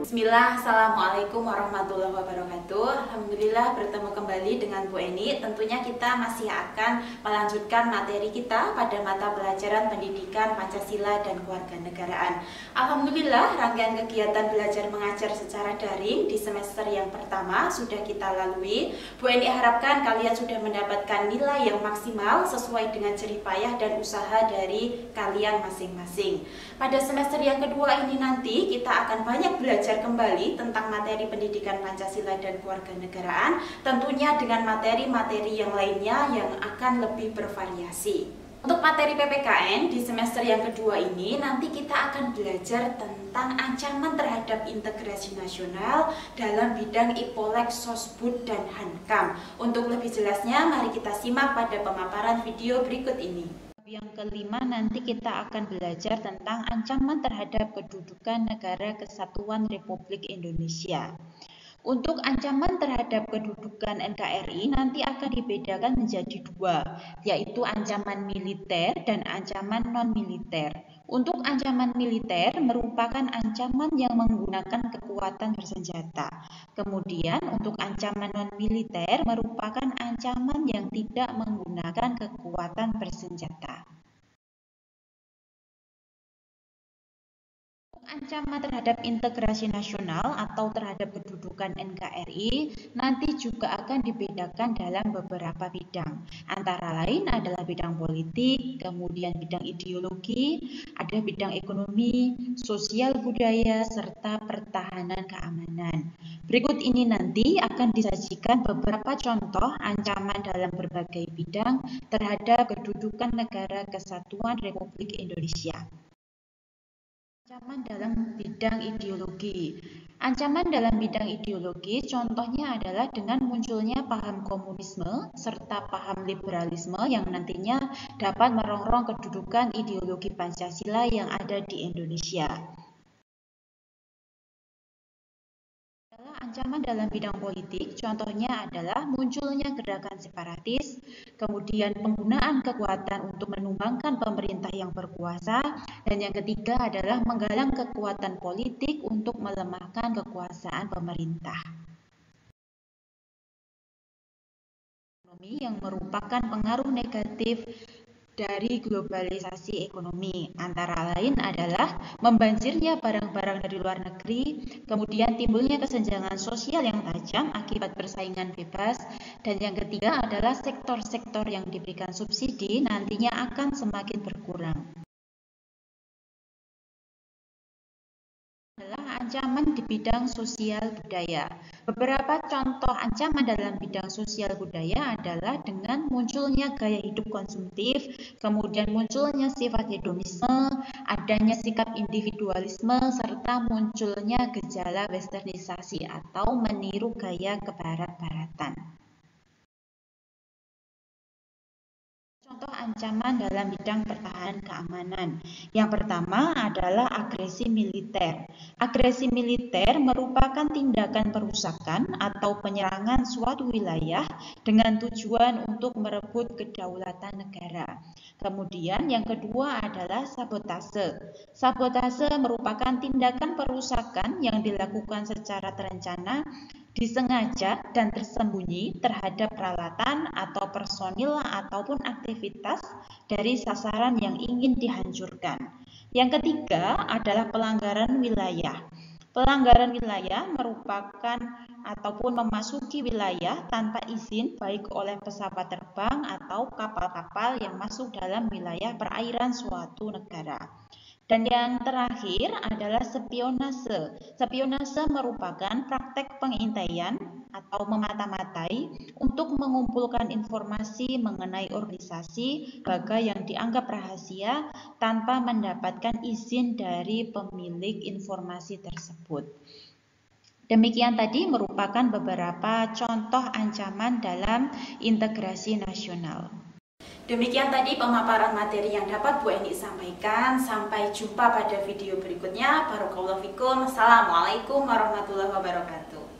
Bismillah, Assalamualaikum warahmatullahi wabarakatuh. Alhamdulillah bertemu kembali dengan Bu Eni. Tentunya kita masih akan melanjutkan materi kita pada mata pelajaran pendidikan Pancasila dan Kewarganegaraan. Alhamdulillah rangkaian kegiatan belajar mengajar secara daring di semester yang pertama sudah kita lalui. Bu Eni harapkan kalian sudah mendapatkan nilai yang maksimal sesuai dengan jerih payah dan usaha dari kalian masing-masing. Pada semester yang kedua ini nanti kita akan banyak belajar kembali tentang materi pendidikan Pancasila dan Kewarganegaraan, tentunya dengan materi-materi yang lainnya yang akan lebih bervariasi. Untuk materi PPKN di semester yang kedua ini nanti kita akan belajar tentang ancaman terhadap integrasi nasional dalam bidang Ipolek, Sosbud, dan Hankam. Untuk lebih jelasnya mari kita simak pada pemaparan video berikut ini. Yang kelima nanti kita akan belajar tentang ancaman terhadap kedudukan Negara Kesatuan Republik Indonesia. Untuk ancaman terhadap kedudukan NKRI nanti akan dibedakan menjadi dua, yaitu ancaman militer dan ancaman non-militer. Untuk ancaman militer merupakan ancaman yang menggunakan kekuatan bersenjata. Kemudian untuk ancaman non-militer merupakan ancaman yang tidak menggunakan kekuatan bersenjata. Ancaman terhadap integrasi nasional atau terhadap kedudukan NKRI nanti juga akan dibedakan dalam beberapa bidang. Antara lain adalah bidang politik, kemudian bidang ideologi, ada bidang ekonomi, sosial budaya, serta pertahanan keamanan. Berikut ini nanti akan disajikan beberapa contoh ancaman dalam berbagai bidang terhadap kedudukan Negara Kesatuan Republik Indonesia. Ancaman dalam bidang ideologi. Ancaman dalam bidang ideologi contohnya adalah dengan munculnya paham komunisme serta paham liberalisme yang nantinya dapat merongrong kedudukan ideologi Pancasila yang ada di Indonesia. Ancaman dalam bidang politik contohnya adalah munculnya gerakan separatis, kemudian penggunaan kekuatan untuk menumbangkan pemerintah yang berkuasa, dan yang ketiga adalah menggalang kekuatan politik untuk melemahkan kekuasaan pemerintah. Ekonomi yang merupakan pengaruh negatif dari globalisasi ekonomi, antara lain adalah membanjirnya barang-barang dari luar negeri, kemudian timbulnya kesenjangan sosial yang tajam akibat persaingan bebas, dan yang ketiga adalah sektor-sektor yang diberikan subsidi nantinya akan semakin berkurang. Adalah ancaman di bidang sosial budaya. Beberapa contoh ancaman dalam bidang sosial budaya adalah dengan munculnya gaya hidup konsumtif, kemudian munculnya sifat hedonisme, adanya sikap individualisme, serta munculnya gejala westernisasi atau meniru gaya kebarat-baratan. Contoh ancaman dalam bidang pertahanan keamanan. Yang pertama adalah agresi militer. Agresi militer merupakan tindakan perusakan atau penyerangan suatu wilayah dengan tujuan untuk merebut kedaulatan negara. Kemudian yang kedua adalah sabotase. Sabotase merupakan tindakan perusakan yang dilakukan secara terencana, disengaja dan tersembunyi terhadap peralatan atau personil ataupun aktivitas dari sasaran yang ingin dihancurkan. Yang ketiga adalah pelanggaran wilayah. Pelanggaran wilayah merupakan ataupun memasuki wilayah tanpa izin baik oleh pesawat terbang atau kapal-kapal yang masuk dalam wilayah perairan suatu negara. Dan yang terakhir adalah spionase. Spionase merupakan praktek pengintaian atau memata-matai untuk mengumpulkan informasi mengenai organisasi lembaga yang dianggap rahasia tanpa mendapatkan izin dari pemilik informasi tersebut. Demikian tadi merupakan beberapa contoh ancaman dalam integrasi nasional. Demikian tadi pemaparan materi yang dapat Bu Eni sampaikan. Sampai jumpa pada video berikutnya. Barakallahu fikum. Assalamualaikum warahmatullahi wabarakatuh.